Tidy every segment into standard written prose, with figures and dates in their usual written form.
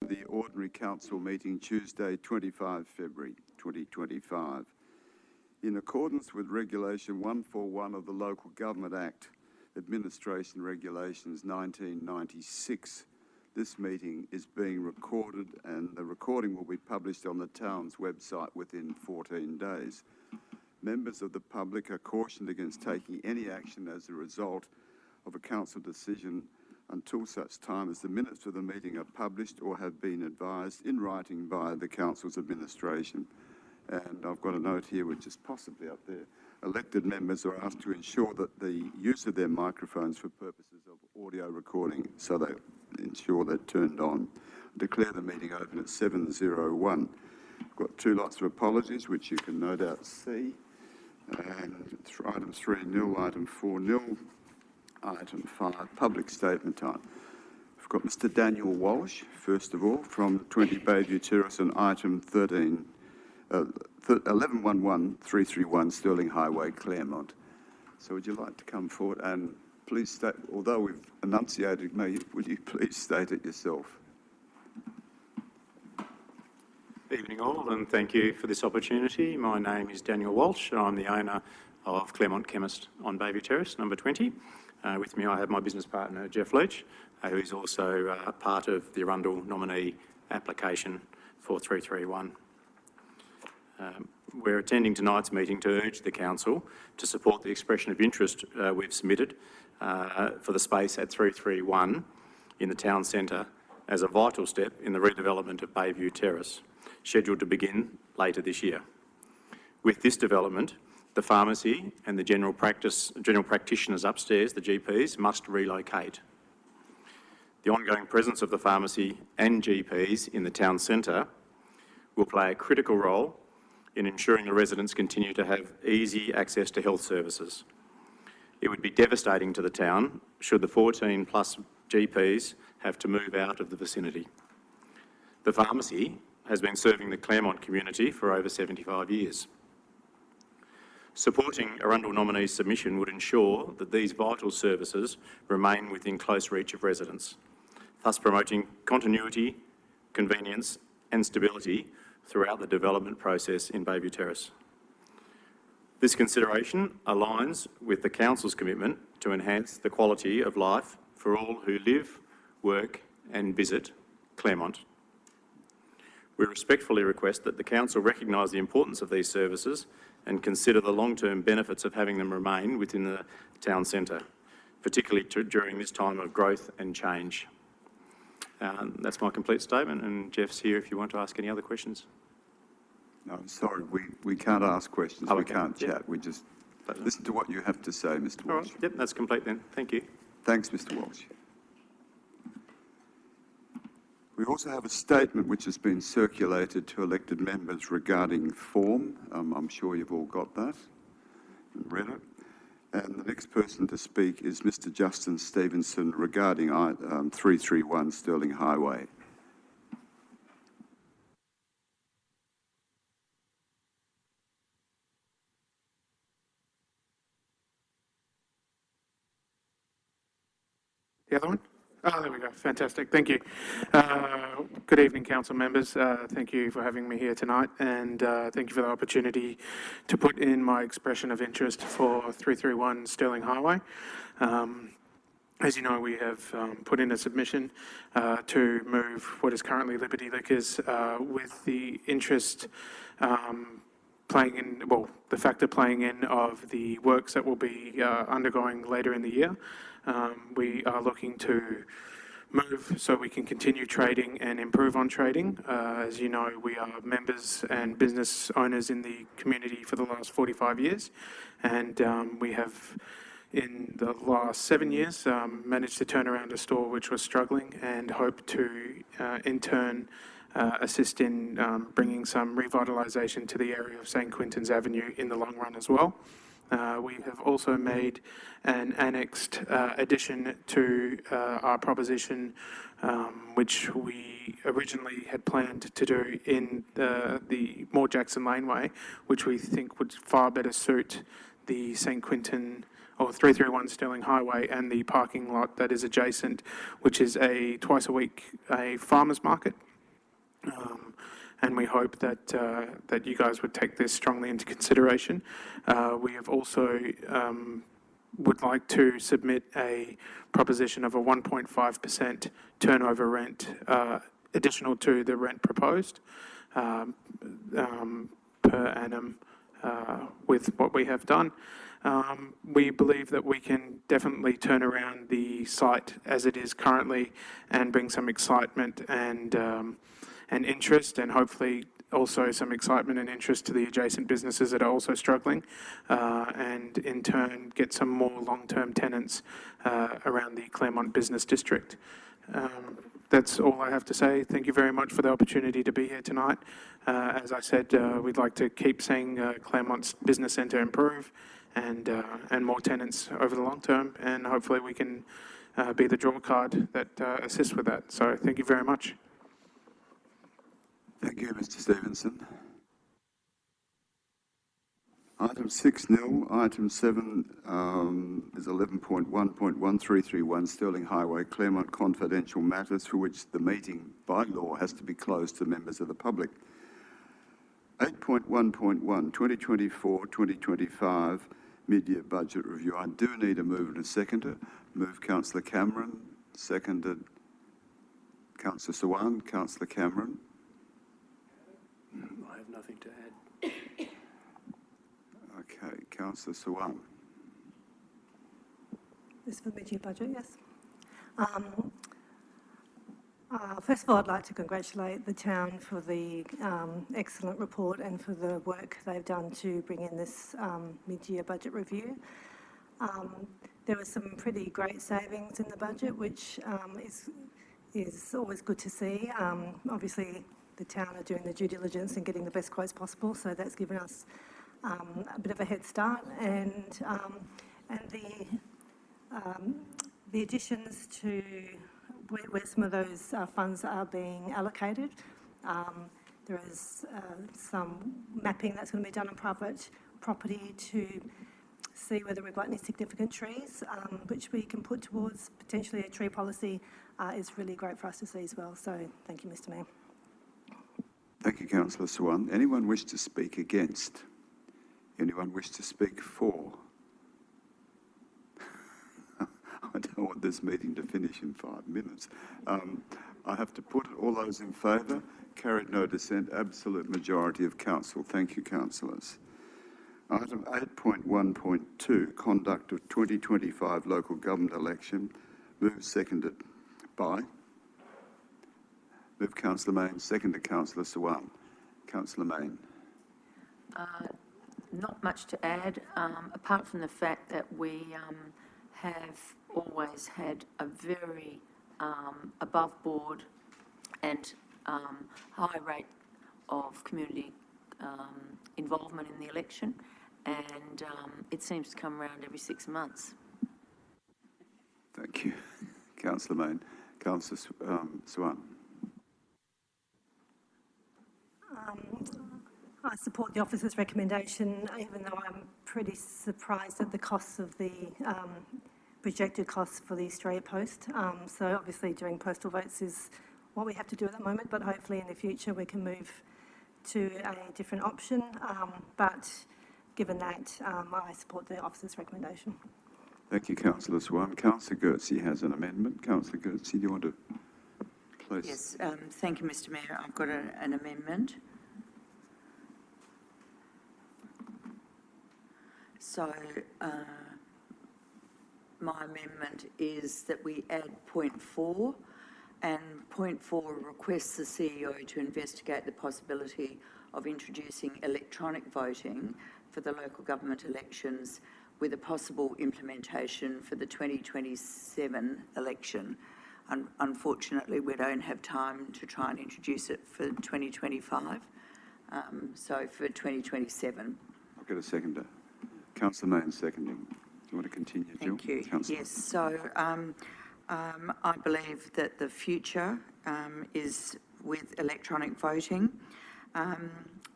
the Ordinary Council meeting Tuesday, 25 February 2025. In accordance with Regulation 141 of the Local Government Act, Administration Regulations 1996, this meeting is being recorded and the recording will be published on the town's website within 14 days. Members of the public are cautioned against taking any action as a result of a council decision until such time as the minutes of the meeting are published or have been advised in writing by the council's administration. And I've got a note here which is possibly up there. Elected members are asked to ensure that the use of their microphones for purposes of audio recording, so they ensure they're turned on. I declare the meeting open at 7:01. I've got two lots of apologies which you can no doubt see. And it's item 3-0, item 4-0, item 5, public statement time. We've got Mr. Daniel Walsh, first of all, from 20 Bayview Terrace and item 1111-331 Stirling Highway, Claremont. So would you like to come forward and please state, although we've enunciated me, would you please state it yourself? Evening all, and thank you for this opportunity. My name is Daniel Walsh and I'm the owner of Claremont Chemist on Bayview Terrace, number 20. With me I have my business partner Jeff Leach, who is also part of the Arundel nominee application for 331. We're attending tonight's meeting to urge the Council to support the expression of interest we've submitted for the space at 331 in the town centre as a vital step in the redevelopment of Bayview Terrace, scheduled to begin later this year. With this development, the pharmacy and the general practitioners upstairs, the GPs, must relocate. The ongoing presence of the pharmacy and GPs in the town centre will play a critical role in ensuring the residents continue to have easy access to health services. It would be devastating to the town should the 14 plus GPs have to move out of the vicinity. The pharmacy has been serving the Claremont community for over 75 years. Supporting Arundel nominee's submission would ensure that these vital services remain within close reach of residents, thus promoting continuity, convenience and stability throughout the development process in Bayview Terrace. This consideration aligns with the Council's commitment to enhance the quality of life for all who live, work and visit Claremont. We respectfully request that the Council recognise the importance of these services and consider the long-term benefits of having them remain within the town centre, particularly during this time of growth and change. That's my complete statement, and Jeff's here if you want to ask any other questions. No, sorry, we can't ask questions, we can't chat, we just listen to what you have to say, Mr. Walsh. All right, yep, that's complete then, thank you. Thanks, Mr. Walsh. We also have a statement which has been circulated to elected members regarding form. I'm sure you've all got that and read it. And the next person to speak is Mr. Justin Stevenson regarding 331 Stirling Highway. The other one? Oh, there we go. Fantastic. Thank you. Good evening, council members. Thank you for having me here tonight, and thank you for the opportunity to put in my expression of interest for 331 Stirling Highway. As you know, we have put in a submission to move what is currently Liberty Liquors with the interest playing in, well, the factor playing in of the works that will be undergoing later in the year. We are looking to move so we can continue trading and improve on trading. As you know, we are members and business owners in the community for the last 45 years, and we have, in the last 7 years, managed to turn around a store which was struggling, and hope to, in turn, assist in bringing some revitalisation to the area of St Quintin's Avenue in the long run as well. We have also made an annexed addition to our proposition, which we originally had planned to do in the Moore Jackson Laneway, which we think would far better suit the St Quintin or 331 Stirling Highway and the parking lot that is adjacent, which is a twice a week a farmers market. And we hope that that you guys would take this strongly into consideration. We have also would like to submit a proposition of a 1.5% turnover rent additional to the rent proposed per annum with what we have done. We believe that we can definitely turn around the site as it is currently and bring some excitement and interest, and hopefully also some excitement and interest to the adjacent businesses that are also struggling, and in turn get some more long-term tenants around the Claremont Business District. That's all I have to say. Thank you very much for the opportunity to be here tonight. As I said, we'd like to keep seeing Claremont's business centre improve and more tenants over the long term, and hopefully we can be the draw card that assists with that. So thank you very much. Thank you, Mr. Stevenson. Item 6 nil. Item 7 is 11.1.1331 Sterling Highway, Claremont confidential matters for which the meeting by law has to be closed to members of the public. 8.1.1 2024-2025 mid-year budget review. I do need a mover and a seconder. Move Councillor Cameron, seconded Councillor Swan. Councillor Cameron. I have nothing to add. Okay, Councillor Swan. This is for mid-year budget, yes. First of all, I'd like to congratulate the town for the excellent report and for the work they've done to bring in this mid-year budget review. There were some pretty great savings in the budget, which is always good to see. Obviously, the town are doing the due diligence and getting the best quotes possible, so that's given us a bit of a head start. And the additions to where some of those funds are being allocated, there is some mapping that's going to be done on private property to see whether we've got any significant trees, which we can put towards potentially a tree policy, is really great for us to see as well. So thank you, Mr. Mayor. Thank you, Councillor Swan. Anyone wish to speak against? Anyone wish to speak for? I don't want this meeting to finish in 5 minutes. I have to put all those in favour. Carried, no dissent, absolute majority of council. Thank you, councillors. Item 8.1.2, conduct of 2025 local government election. Move seconded by. Move Councillor Mayne, seconded Councillor Swan. Councillor Mayne. Not much to add, apart from the fact that we have always had a very above board and high rate of community involvement in the election, and it seems to come around every 6 months. Thank you, Councillor Mayne. Councillor Swan. I support the officer's recommendation, even though I'm pretty surprised at the costs of the projected costs for the Australia Post. So obviously doing postal votes is what we have to do at the moment, but hopefully in the future we can move to a different option. But given that, I support the officer's recommendation. Thank you, Councillor Swan. Councillor Goetze has an amendment. Councillor Goetze, do you want to please? Yes, thank you, Mr. Mayor. I've got an amendment. So my amendment is that we add point 4, and point 4 requests the CEO to investigate the possibility of introducing electronic voting for the local government elections with a possible implementation for the 2027 election. Unfortunately, we don't have time to try and introduce it for 2025, so for 2027. I'll get a seconder. Councillor Mayne seconding. Do you want to continue, Jill? Thank you. Councillor. Yes, so I believe that the future is with electronic voting.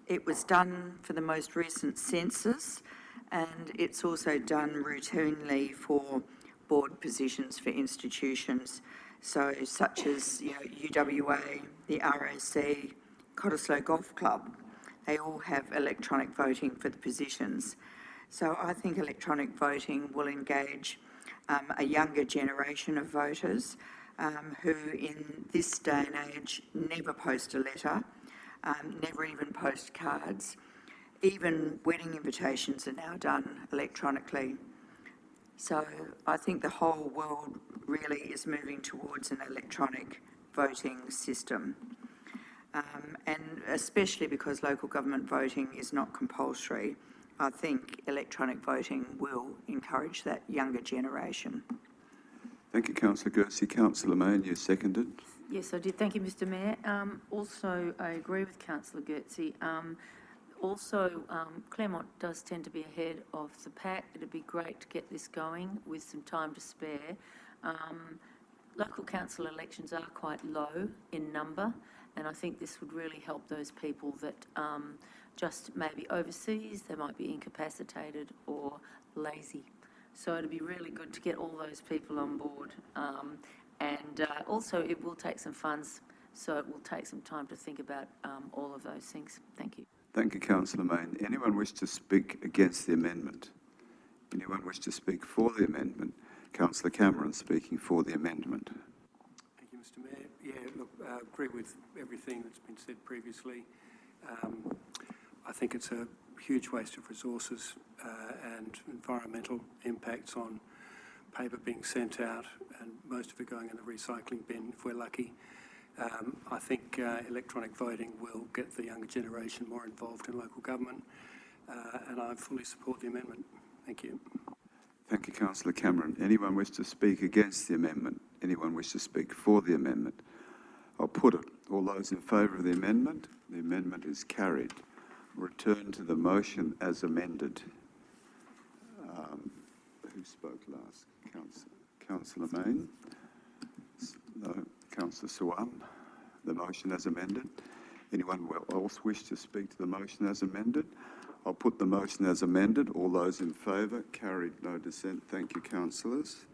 It was done for the most recent census, and it's also done routinely for board positions for institutions. So such as, UWA, the RAC, Cottesloe Golf Club, they all have electronic voting for the positions. So I think electronic voting will engage a younger generation of voters who in this day and age never post a letter, never even post cards. Even wedding invitations are now done electronically. So I think the whole world really is moving towards an electronic voting system. And especially because local government voting is not compulsory, I think electronic voting will encourage that younger generation. Thank you, Councillor Gertzi. Councillor Mayne, you seconded. Yes, I did. Thank you, Mr Mayor. Also, I agree with Councillor Gertzi. Claremont does tend to be ahead of the pack. It'd be great to get this going with some time to spare. Local council elections are quite low in number, and I think this would really help those people that just maybe overseas, they might be incapacitated or lazy. So it'd be really good to get all those people on board. Also, it will take some funds, so it will take some time to think about all of those things. Thank you. Thank you, Councillor Mayne. Anyone wish to speak against the amendment? Anyone wish to speak for the amendment? Councillor Cameron speaking for the amendment. Thank you, Mr Mayor. Yeah, look, I agree with everything that's been said previously. I think it's a huge waste of resources and environmental impacts on paper being sent out and most of it going in the recycling bin if we're lucky. I think electronic voting will get the younger generation more involved in local government and I fully support the amendment. Thank you. Thank you, Councillor Cameron. Anyone wish to speak against the amendment? Anyone wish to speak for the amendment? I'll put it. All those in favour of the amendment? The amendment is carried. Return to the motion as amended. Who spoke last? Councillor Mayne? No. Councillor Swan? The motion as amended. Anyone else wish to speak to the motion as amended? I'll put the motion as amended. All those in favour? Carried, no dissent. Thank you, councillors.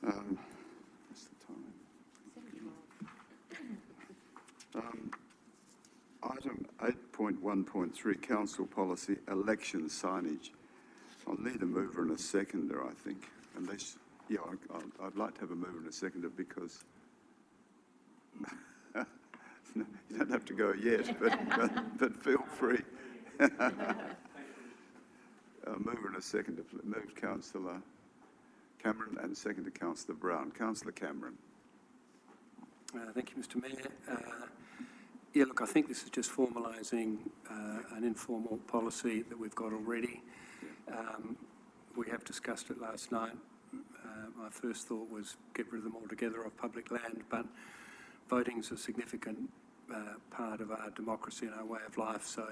What's the time? Item 8.1.3, Council Policy, Election Signage. I'll need a mover and a seconder, I think. Unless, yeah, I'd like to have a mover and a seconder because... You don't have to go yet, but feel free. Mover and a seconder. Moved Councillor Cameron and seconded Councillor Brown. Councillor Cameron. Thank you, Mr Mayor. Yeah, look, I think this is just formalising an informal policy that we've got already. We have discussed it last night. My first thought was get rid of them altogether off public land, but voting's a significant part of our democracy and our way of life, so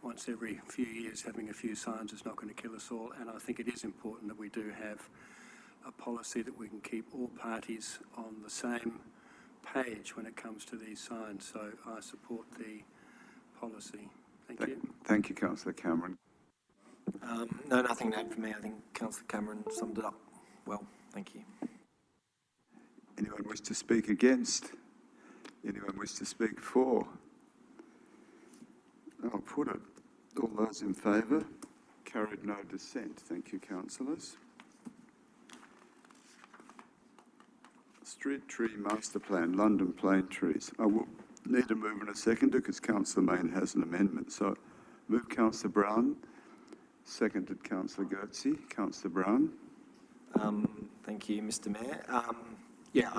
once every few years having a few signs is not going to kill us all, and I think it is important that we do have a policy that we can keep all parties on the same page when it comes to these signs, so I support the policy. Thank you. Thank you, Councillor Cameron. No, nothing to add from me. I think Councillor Cameron summed it up well. Thank you. Anyone wish to speak against? Anyone wish to speak for? I'll put it. All those in favour? Carried, no dissent. Thank you, councillors. Street Tree Master Plan, London Plane Trees. I will need a mover and a seconder because Councillor Mayne has an amendment. So move Councillor Brown, seconded Councillor Gertzi. Councillor Brown. Thank you, Mr Mayor. Yeah,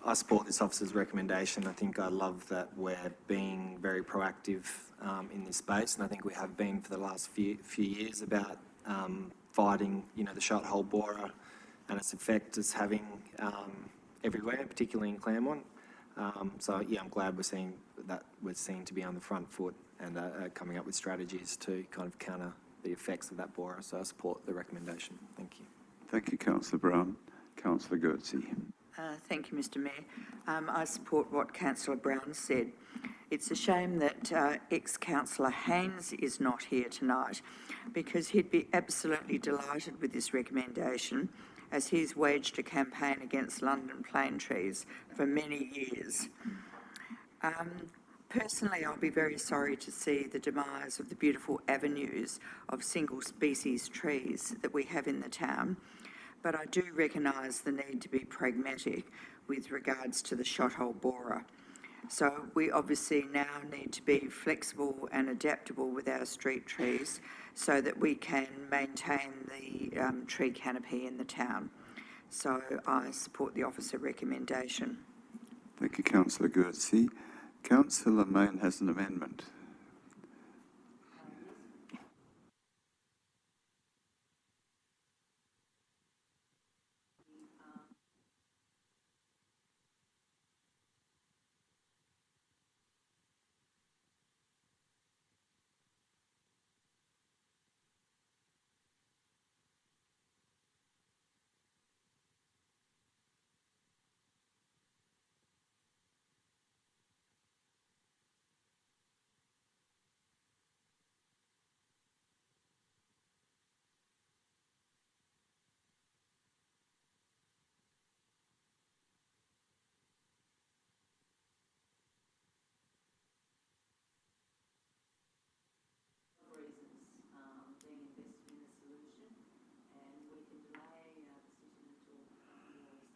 I support this officer's recommendation. I think I love that we're being very proactive in this space, and I think we have been for the last few years about fighting, the shot hole borer and its effect it's having everywhere, particularly in Claremont. So yeah, I'm glad we're seeing to be on the front foot and coming up with strategies to kind of counter the effects of that borer. So I support the recommendation. Thank you. Thank you, Councillor Brown. Councillor Gertzi. Thank you, Mr Mayor. I support what Councillor Brown said. It's a shame that ex-councillor Haynes is not here tonight because he'd be absolutely delighted with this recommendation as he's waged a campaign against London plane trees for many years. Personally, I'll be very sorry to see the demise of the beautiful avenues of single species trees that we have in the town, but I do recognise the need to be pragmatic with regards to the shothole borer. So we obviously now need to be flexible and adaptable with our street trees so that we can maintain the tree canopy in the town. So I support the officer recommendation. Thank you, Councillor Gertzi. Councillor Mayne has an amendment.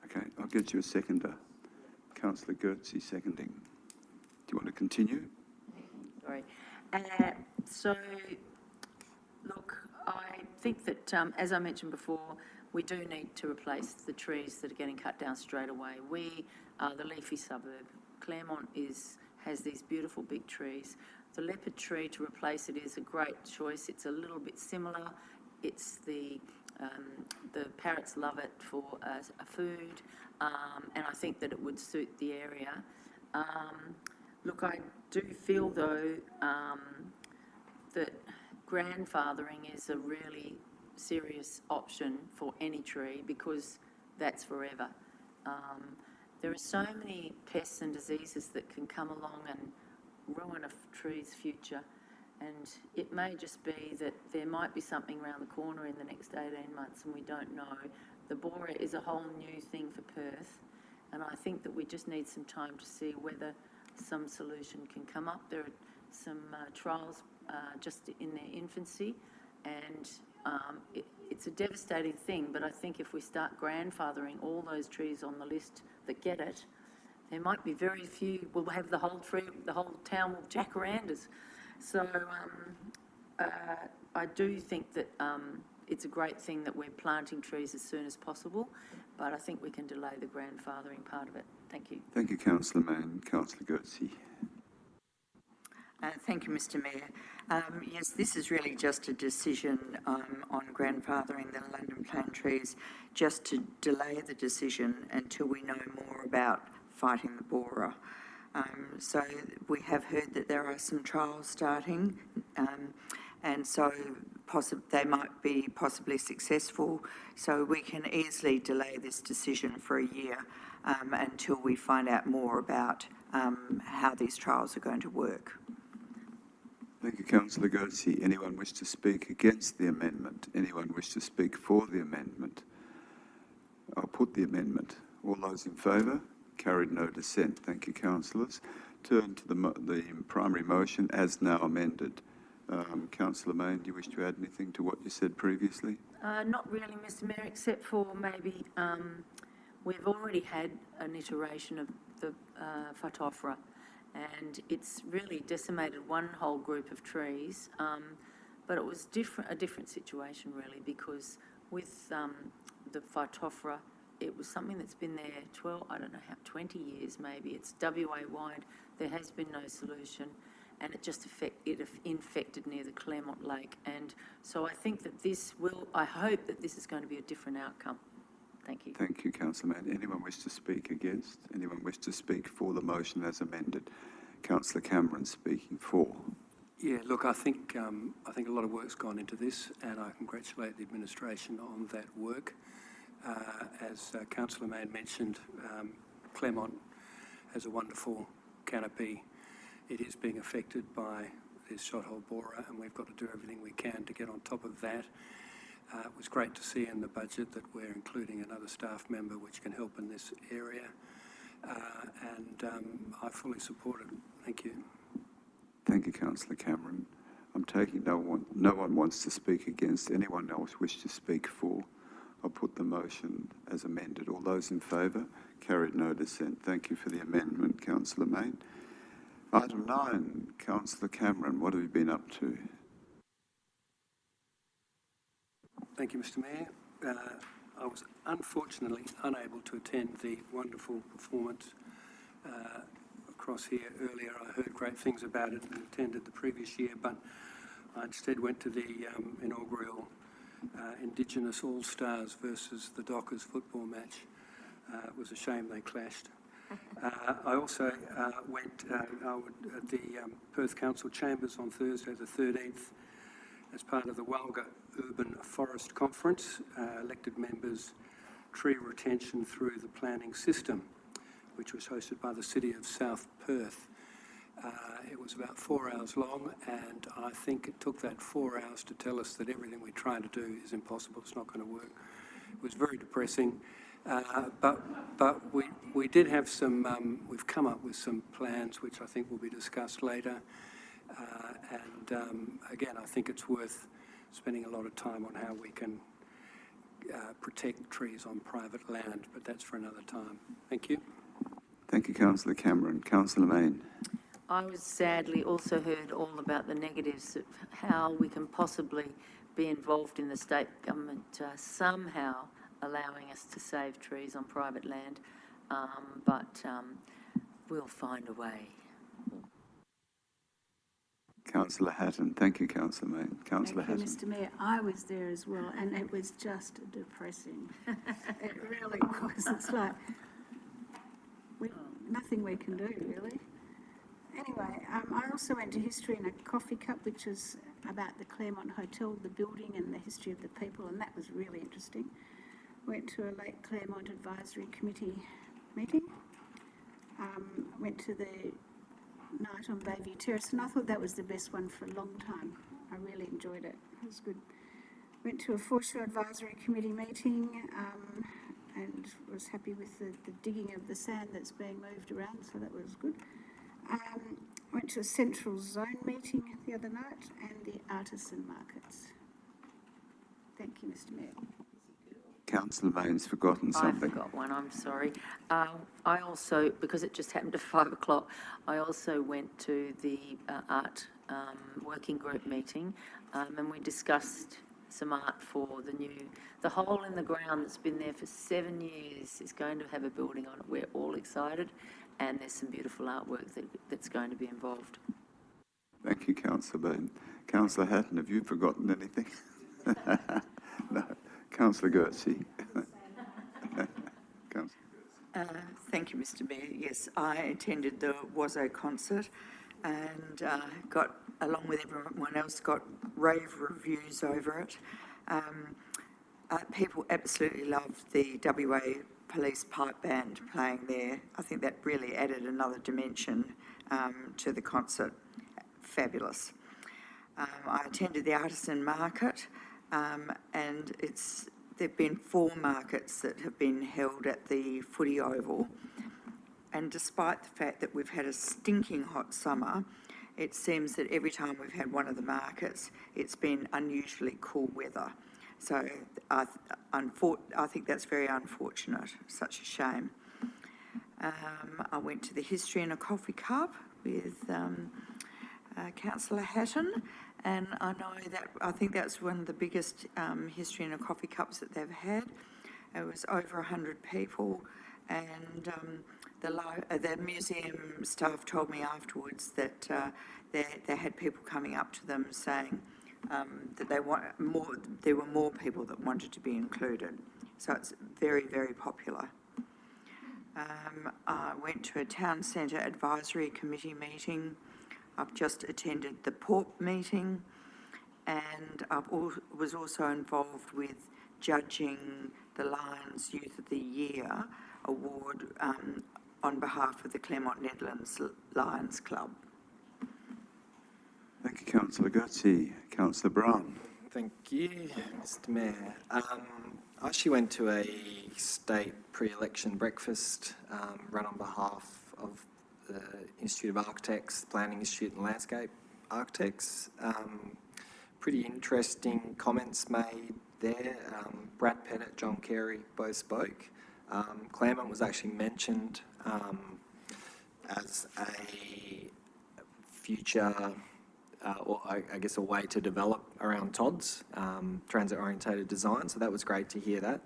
Okay, I'll get you a seconder. Councillor Gertzi seconding. Do you want to continue? Sorry. So, look, I think that, as I mentioned before, we do need to replace the trees that are getting cut down straight away. We are the leafy suburb. Claremont has these beautiful big trees. The leopard tree, to replace it, is a great choice. It's a little bit similar. It's the parrots love it for a food, and I think that it would suit the area. Look, I do feel, though, that grandfathering is a really serious option for any tree because that's forever. There are so many pests and diseases that can come along and ruin a tree's future. And it may just be that there might be something around the corner in the next 18 months and we don't know. The borer is a whole new thing for Perth, and I think that we just need some time to see whether some solution can come up. There are some trials just in their infancy, and it's a devastating thing, but I think if we start grandfathering all those trees on the list that get it, there might be very few. We'll have the whole town will jacarandas. So I do think that it's a great thing that we're planting trees as soon as possible, but I think we can delay the grandfathering part of it. Thank you. Thank you, Councillor Mayne. Councillor Gertzi. Thank you, Mr Mayor. Yes, this is really just a decision on grandfathering the London plane trees, just to delay the decision until we know more about fighting the borer. So we have heard that there are some trials starting, and so they might be possibly successful. So we can easily delay this decision for a year until we find out more about how these trials are going to work. Thank you, Councillor Gertzi. Anyone wish to speak against the amendment? Anyone wish to speak for the amendment? I'll put the amendment. All those in favour? Carried, no dissent. Thank you, councillors. Turn to the primary motion as now amended. Councillor Mayne, do you wish to add anything to what you said previously? Not really, Mr Mayor, except for maybe we've already had an iteration of the Phytophthora, and it's really decimated one whole group of trees, but it was a different situation really, because with the Phytophthora, it was something that's been there 20 years maybe. It's WA wide. There has been no solution, and it just infected near the Claremont Lake. And so I think that I hope that this is going to be a different outcome. Thank you. Thank you, Councillor Mayne. Anyone wish to speak against? Anyone wish to speak for the motion as amended? Councillor Cameron speaking for. Yeah, look, I think a lot of work's gone into this, and I congratulate the administration on that work. As Councillor Mayne mentioned, Claremont has a wonderful canopy. It is being affected by this shothole borer, and we've got to do everything we can to get on top of that. It was great to see in the budget that we're including another staff member which can help in this area, and I fully support it. Thank you. Thank you, Councillor Cameron. I'm taking no one wants to speak against. Anyone else wish to speak for? I'll put the motion as amended. All those in favour? Carried, no dissent. Thank you for the amendment, Councillor Mayne. Item 9, Councillor Cameron, what have you been up to? Thank you, Mr. Mayor. I was unfortunately unable to attend the wonderful performance across here earlier. I heard great things about it and attended the previous year, but I instead went to the inaugural Indigenous All-Stars versus the Dockers football match. It was a shame they clashed. I also went at the Perth Council Chambers on Thursday the 13th as part of the Walga Urban Forest Conference, elected members tree retention through the planning system, which was hosted by the City of South Perth. It was about 4 hours long, and I think it took that 4 hours to tell us that everything we try to do is impossible, it's not going to work. It was very depressing, but we did have some, we've come up with some plans which I think will be discussed later, and again, I think it's worth spending a lot of time on how we can protect trees on private land, but that's for another time. Thank you. Thank you, Councillor Cameron. Councillor Mayne. I was sadly also heard all about the negatives of how we can possibly be involved in the state government somehow allowing us to save trees on private land, but we'll find a way. Councillor Hatton. Thank you, Councillor Mayne. Councillor Thank you, Hatton. Mr. Mayor. I was there as well, and it was just depressing. It really was. It's like nothing we can do, really. Anyway, I also went to History in a Coffee Cup, which was about the Claremont Hotel, the building and the history of the people, and that was really interesting. Went to a Lake Claremont Advisory Committee meeting. Went to the night on Bayview Terrace, and I thought that was the best one for a long time. I really enjoyed it. It was good. Went to a Foreshore Advisory Committee meeting and was happy with the digging of the sand that's being moved around, so that was good. Went to a Central Zone meeting the other night and the artisan markets. Thank you, Mr. Mayor. Councillor Mayne's forgotten something. I forgot one, I'm sorry. I also, because it just happened to 5 o'clock, I also went to the art working group meeting, and we discussed some art for the hole in the ground that's been there for 7 years is going to have a building on it. We're all excited, and there's some beautiful artwork that's going to be involved. Thank you, Councillor Mayne. Councillor Hatton, have you forgotten anything? No. Councillor Gertzi. Thank you, Mr. Mayor. Yes, I attended the Wazo concert and got, along with everyone else, got rave reviews over it. People absolutely loved the WA Police Pipe Band playing there. I think that really added another dimension to the concert. Fabulous. I attended the Artisan Market, and there've been 4 markets that have been held at the Footy Oval, and despite the fact that we've had a stinking hot summer, it seems that every time we've had one of the markets, it's been unusually cool weather. So I think that's very unfortunate, such a shame. I went to the History in a Coffee Cup with Councillor Hatton, and I think that's one of the biggest History in a Coffee Cups that they've had. It was over 100 people, and the museum staff told me afterwards that they had people coming up to them saying that there were more people that wanted to be included. So it's very, very popular. I went to a Town Centre Advisory Committee meeting. I've just attended the Port meeting, and I was also involved with judging the Lions Youth of the Year award on behalf of the Claremont Nedlands Lions Club. Thank you, Councillor Gertzi. Councillor Brown. Thank you, Mr. Mayor. I actually went to a state pre-election breakfast run on behalf of the Institute of Architects, Planning Institute and Landscape Architects. Pretty interesting comments made there. Brad Pettit, John Carey both spoke. Claremont was actually mentioned as a future or I guess a way to develop around TODs, transit-orientated design, so that was great to hear that.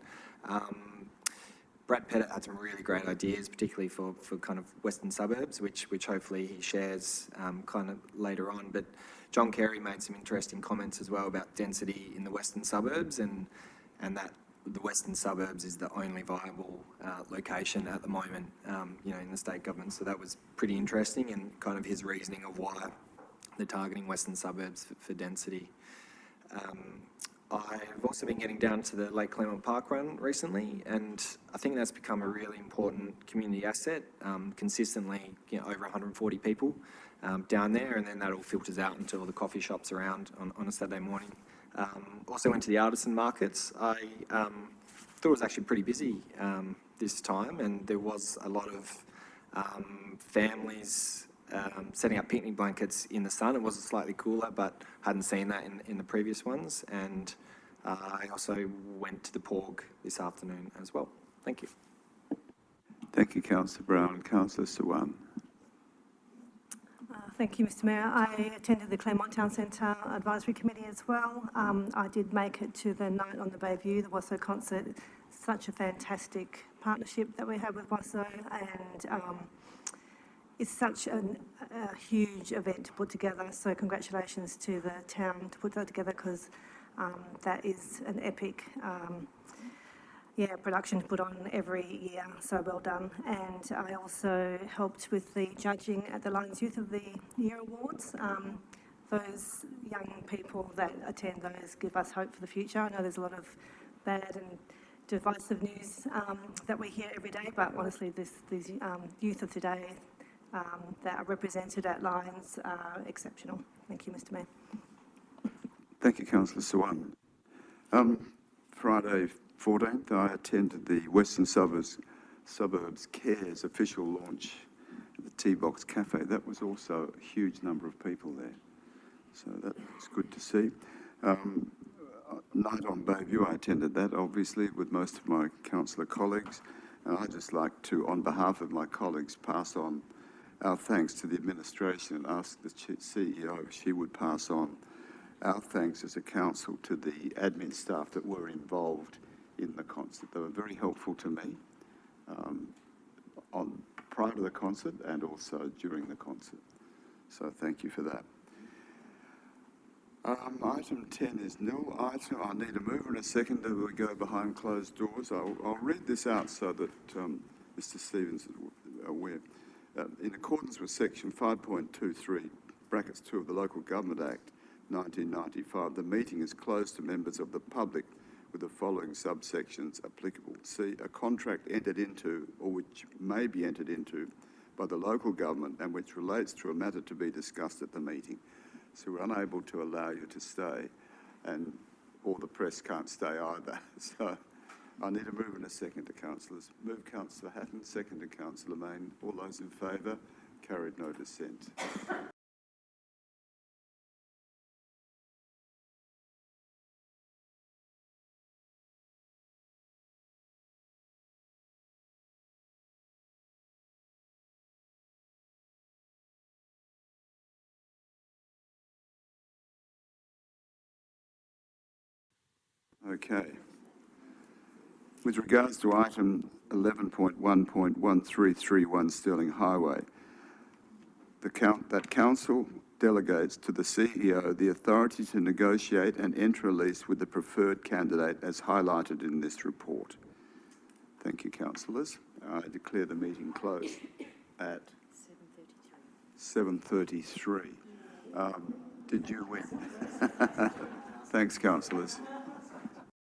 Brad Pettit had some really great ideas, particularly for kind of western suburbs, which hopefully he shares kind of later on. But John Carey made some interesting comments as well about density in the western suburbs and that the western suburbs is the only viable location at the moment, in the state government. So that was pretty interesting and kind of his reasoning of why they're targeting western suburbs for density. I've also been getting down to the Lake Claremont Park Run recently, and I think that's become a really important community asset. Consistently, over 140 people down there, and then that all filters out into all the coffee shops around on a Saturday morning. Also went to the artisan markets. I thought it was actually pretty busy this time, and there was a lot of families setting up picnic blankets in the sun. It was slightly cooler, but hadn't seen that in the previous ones. And I also went to the Porg this afternoon as well. Thank you. Thank you, Councillor Brown. Councillor Swan. Thank you, Mr. Mayor. I attended the Claremont Town Centre Advisory Committee as well. I did make it to the Night on the Bayview, the WASO concert. Such a fantastic partnership that we have with WASO, and it's such a huge event to put together. So congratulations to the town to put that together, because that is an epic production to put on every year, so well done. And I also helped with the judging at the Lions Youth of the Year Awards. Those young people that attend those give us hope for the future. I know there's a lot of bad and divisive news that we hear every day, but honestly, these youth of today that are represented at Lions are exceptional. Thank you, Mr. Mayor. Thank you, Councillor Swan. Friday 14th, I attended the Western Suburbs Cares official launch at the T-Box Cafe. That was also a huge number of people there, so that was good to see. Night on Bayview, I attended that, obviously, with most of my councillor colleagues, and I'd just like to, on behalf of my colleagues, pass on our thanks to the administration and ask the CEO if she would pass on our thanks as a council to the admin staff that were involved in the concert. They were very helpful to me prior to the concert and also during the concert. So thank you for that. Item 10 is nil. I need a mover and a second that we go behind closed doors. I'll read this out so that Mr. Stevens is aware. In accordance with section 5.23, brackets 2 of the Local Government Act 1995, the meeting is closed to members of the public with the following subsections applicable. C, a contract entered into or which may be entered into by the local government and which relates to a matter to be discussed at the meeting. So we're unable to allow you to stay, and all the press can't stay either. So I need a move and a second to councillors. Move Councillor Hatton, second to Councillor Mayne. All those in favour? Carried, no dissent. Okay. With regards to item 11.1.1331 Stirling Highway, that council delegates to the CEO the authority to negotiate and enter a lease with the preferred candidate as highlighted in this report. Thank you, councillors. I declare the meeting closed at 7:33. Did you win? Thanks, councillors.